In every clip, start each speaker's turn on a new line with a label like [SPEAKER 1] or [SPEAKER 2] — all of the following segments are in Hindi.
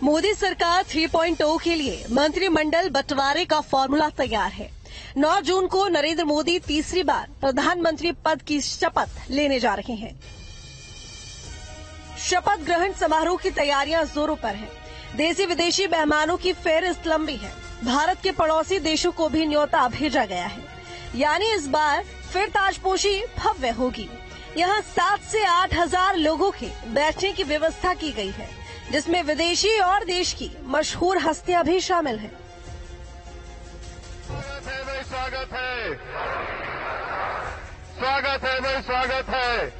[SPEAKER 1] मोदी सरकार 3.0 के लिए मंत्रिमंडल बंटवारे का फॉर्मूला तैयार है। 9 जून को नरेंद्र मोदी तीसरी बार प्रधानमंत्री पद की शपथ लेने जा रहे हैं। शपथ ग्रहण समारोह की तैयारियां जोरों पर हैं। देशी विदेशी मेहमानों की फेहरिस्त लंबी है। भारत के पड़ोसी देशों को भी न्योता भेजा गया है। यानी इस बार फिर ताजपोशी भव्य होगी। यहाँ 7 से 8 हजार लोगों के बैठने की व्यवस्था की गई है, जिसमें विदेशी और देश की मशहूर हस्तियां भी शामिल हैं।
[SPEAKER 2] स्वागत है, स्वागत है भाई, स्वागत है,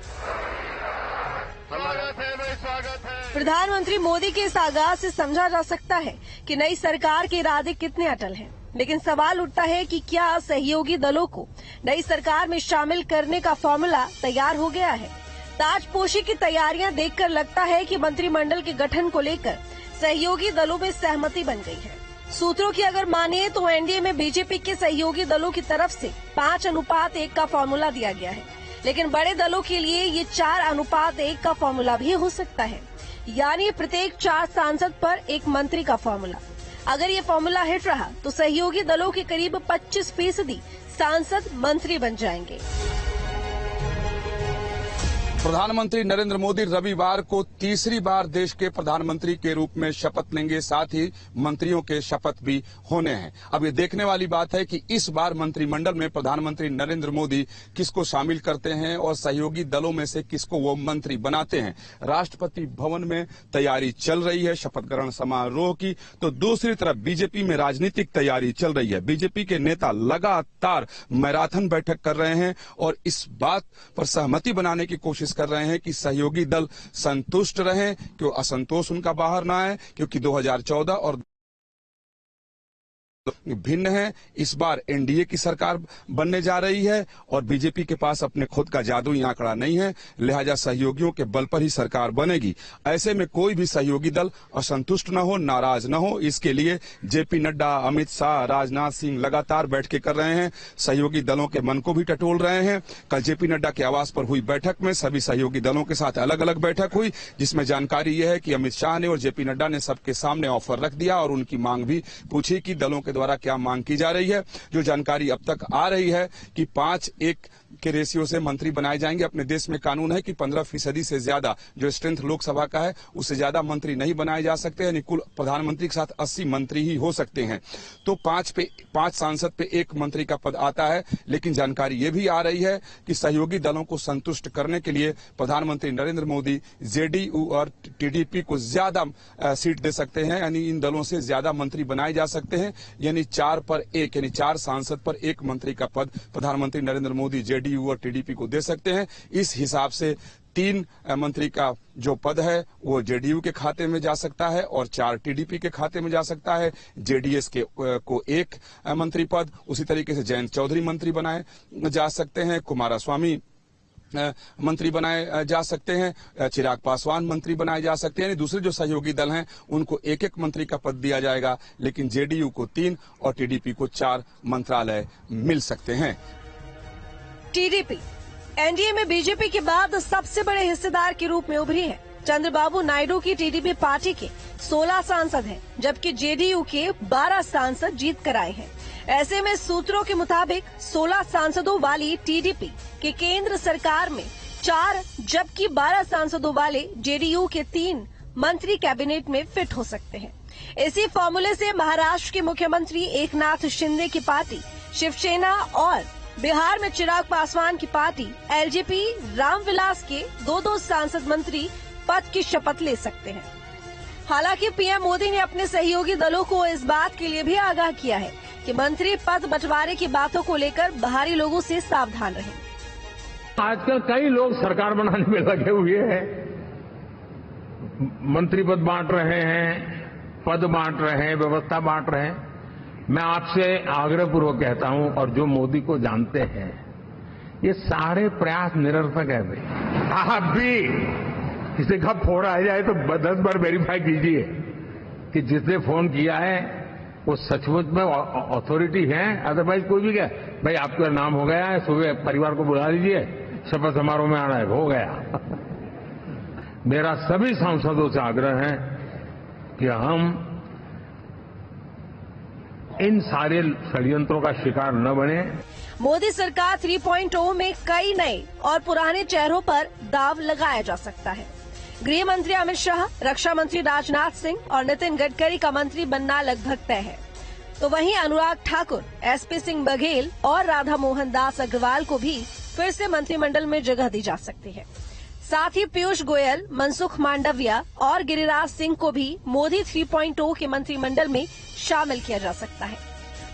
[SPEAKER 2] स्वागत है भाई, स्वागत है।
[SPEAKER 1] प्रधानमंत्री मोदी के इस आगाज से समझा जा सकता है कि नई सरकार के इरादे कितने अटल हैं। लेकिन सवाल उठता है कि क्या सहयोगी दलों को नई सरकार में शामिल करने का फॉर्मूला तैयार हो गया है। ताजपोशी की तैयारियां देखकर लगता है कि मंत्रिमंडल के गठन को लेकर सहयोगी दलों में सहमति बन गई है। सूत्रों की अगर माने तो एनडीए में बीजेपी के सहयोगी दलों की तरफ से 5:1 का फॉर्मूला दिया गया है, लेकिन बड़े दलों के लिए ये 4:1 का फॉर्मूला भी हो सकता है, यानी प्रत्येक 4 सांसद पर 1 मंत्री का फॉर्मूला। अगर ये फॉर्मूला हिट रहा तो सहयोगी दलों के करीब 25% सांसद मंत्री बन जाएंगे।
[SPEAKER 3] प्रधानमंत्री नरेंद्र मोदी रविवार को तीसरी बार देश के प्रधानमंत्री के रूप में शपथ लेंगे, साथ ही मंत्रियों के शपथ भी होने हैं। अब ये देखने वाली बात है कि इस बार मंत्रिमंडल में प्रधानमंत्री नरेंद्र मोदी किसको शामिल करते हैं और सहयोगी दलों में से किसको वो मंत्री बनाते हैं। राष्ट्रपति भवन में तैयारी चल रही है शपथ ग्रहण समारोह की, तो दूसरी तरफ बीजेपी में राजनीतिक तैयारी चल रही है। बीजेपी के नेता लगातार मैराथन बैठक कर रहे हैं और इस बात पर सहमति बनाने की कोशिश कर रहे हैं कि सहयोगी दल संतुष्ट रहें, क्यों असंतोष उनका बाहर ना आए, क्योंकि 2014 और भिन्न है। इस बार एनडीए की सरकार बनने जा रही है और बीजेपी के पास अपने खुद का जादुई आंकड़ा नहीं है, लिहाजा सहयोगियों के बल पर ही सरकार बनेगी। ऐसे में कोई भी सहयोगी दल असंतुष्ट न हो, नाराज न हो, इसके लिए जेपी नड्डा, अमित शाह, राजनाथ सिंह लगातार बैठकें कर रहे हैं, सहयोगी दलों के मन को भी टटोल रहे हैं। कल जेपी नड्डा के आवास पर हुई बैठक में सभी सहयोगी दलों के साथ अलग अलग बैठक हुई, जिसमें जानकारी यह है कि अमित शाह ने और जेपी नड्डा ने सबके सामने ऑफर रख दिया और उनकी मांग भी पूछी कि दलों के द्वारा क्या मांग की जा रही है। जो जानकारी अब तक आ रही है कि 5:1 के रेशियो से मंत्री बनाए जाएंगे। अपने देश में कानून है कि 15% से ज्यादा जो स्ट्रेंथ लोकसभा का है उससे ज्यादा मंत्री नहीं बनाए जा सकते, यानी कुल प्रधानमंत्री के साथ 80 मंत्री ही हो सकते हैं। तो 5 सांसद पे 1 मंत्री का पद आता है। लेकिन जानकारी ये भी आ रही है कि सहयोगी दलों को संतुष्ट करने के लिए प्रधानमंत्री नरेंद्र मोदी जेडीयू और टीडीपी को ज्यादा सीट दे सकते हैं, यानी इन दलों से ज्यादा मंत्री बनाए जा सकते हैं, यानी 4 पर 1, यानी 4 सांसद पर 1 मंत्री का पद प्रधानमंत्री नरेंद्र मोदी जेडीयू और टीडीपी को दे सकते हैं। इस हिसाब से 3 मंत्री का जो पद है वो जेडीयू के खाते में जा सकता है और 4 टीडीपी के खाते में जा सकता है। जेडीएस को 1 मंत्री पद, उसी तरीके से जयंत चौधरी मंत्री बनाए जा सकते हैं, कुमारस्वामी मंत्री बनाए जा सकते हैं, चिराग पासवान मंत्री बनाए जा सकते हैं। यानी दूसरे जो सहयोगी दल हैं उनको 1-1 मंत्री का पद दिया जाएगा, लेकिन जेडीयू को 3 और टीडीपी को 4 मंत्रालय मिल सकते हैं।
[SPEAKER 1] टीडीपी एनडीए में बीजेपी के बाद सबसे बड़े हिस्सेदार के रूप में उभरी है। चंद्रबाबू नायडू की टीडीपी पार्टी के 16 सांसद हैं, जबकि जेडीयू के 12 सांसद जीत कर आए हैं। ऐसे में सूत्रों के मुताबिक 16 सांसदों वाली टीडीपी के केंद्र सरकार में 4, जबकि 12 सांसदों वाले जेडीयू के 3 मंत्री कैबिनेट में फिट हो सकते हैं। इसी फॉर्मूले से महाराष्ट्र के मुख्यमंत्री एकनाथ शिंदे की पार्टी शिवसेना और बिहार में चिराग पासवान की पार्टी एलजेपी रामविलास के 2-2 सांसद मंत्री पद की शपथ ले सकते हैं। हालांकि पीएम मोदी ने अपने सहयोगी दलों को इस बात के लिए भी आगाह किया है कि मंत्री पद बंटवारे की बातों को लेकर बाहरी लोगों से सावधान रहें।
[SPEAKER 4] आजकल कई लोग सरकार बनाने में लगे हुए हैं, मंत्री पद बांट रहे हैं, पद बांट रहे हैं, व्यवस्था बांट रहे हैं। मैं आपसे आग्रहपूर्वक कहता हूं, और जो मोदी को जानते हैं, ये सारे प्रयास निरर्थक है भाई। आप भी किसी का फोन आ जाए तो 10 बार वेरीफाई कीजिए कि जिसने फोन किया है वो सचमुच में अथॉरिटी है। अदरवाइज कोई भी क्या भाई आपका नाम हो गया है, सुबह परिवार को बुला लीजिए, शपथ समारोह में आना है, हो गया। मेरा सभी सांसदों से आग्रह है कि हम इन सारे षड्यंत्रों का शिकार न बने।
[SPEAKER 1] मोदी सरकार 3.0 में कई नए और पुराने चेहरों पर दाव लगाया जा सकता है। गृह मंत्री अमित शाह, रक्षा मंत्री राजनाथ सिंह और नितिन गडकरी का मंत्री बनना लगभग तय है। तो वहीं अनुराग ठाकुर, एसपी सिंह बघेल और राधा मोहन दास अग्रवाल को भी फिर से मंत्रिमंडल में जगह दी जा सकती है। साथ ही पीयूष गोयल, मनसुख मांडविया और गिरिराज सिंह को भी मोदी 3.0 के मंत्रिमंडल में शामिल किया जा सकता है।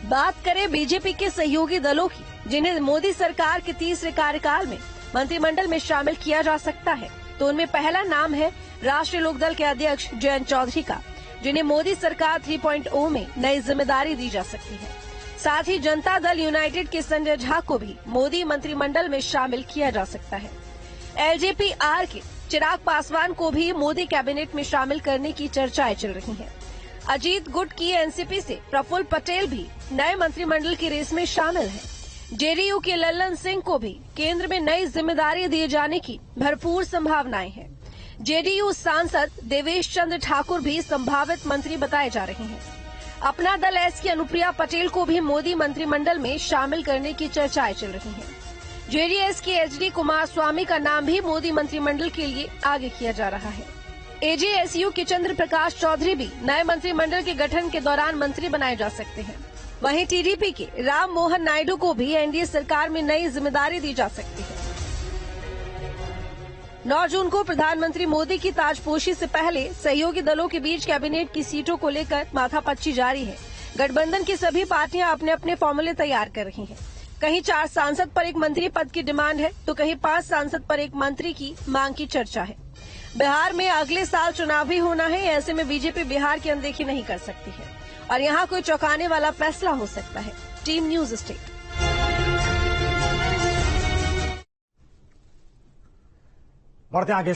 [SPEAKER 1] बात करें बीजेपी के सहयोगी दलों की, जिन्हें मोदी सरकार के तीसरे कार्यकाल में मंत्रिमंडल में शामिल किया जा सकता है, तो उनमें पहला नाम है राष्ट्रीय लोकदल के अध्यक्ष जयंत चौधरी का, जिन्हें मोदी सरकार 3.0 में नई जिम्मेदारी दी जा सकती है। साथ ही जनता दल यूनाइटेड के संजय झा को भी मोदी मंत्रिमंडल में शामिल किया जा सकता है। एलजेपी-आर के चिराग पासवान को भी मोदी कैबिनेट में शामिल करने की चर्चाएं चल रही हैं। अजीत गुट की एनसीपी से प्रफुल्ल पटेल भी नए मंत्रिमंडल की रेस में शामिल हैं। जेडीयू के लल्लन सिंह को भी केंद्र में नई जिम्मेदारी दिए जाने की भरपूर संभावनाएं हैं। जेडीयू सांसद देवेश चंद्र ठाकुर भी संभावित मंत्री बताए जा रहे हैं। अपना दल एस की अनुप्रिया पटेल को भी मोदी मंत्रिमंडल में शामिल करने की चर्चाएं चल रही हैं। जेडीएस के एचडी कुमारस्वामी का नाम भी मोदी मंत्रिमंडल के लिए आगे किया जा रहा है। एजेएसयू के चंद्र प्रकाश चौधरी भी नए मंत्रिमंडल के गठन के दौरान मंत्री बनाए जा सकते हैं। वहीं टीडीपी के राम मोहन नायडू को भी एनडीए सरकार में नई जिम्मेदारी दी जा सकती है। 9 जून को प्रधानमंत्री मोदी की ताजपोशी से पहले सहयोगी दलों के बीच कैबिनेट की सीटों को लेकर माथापच्ची जारी है। गठबंधन की सभी पार्टियां अपने अपने फॉर्मूले तैयार कर रही हैं। कहीं 4 सांसद पर एक मंत्री पद की डिमांड है, तो कहीं 5 सांसद पर एक मंत्री की मांग की चर्चा है। बिहार में अगले साल चुनाव भी होना है, ऐसे में बीजेपी बिहार की अनदेखी नहीं कर सकती है और यहाँ कोई चौंकाने वाला फैसला हो सकता है। Team news state.
[SPEAKER 5] बढ़ते आगे।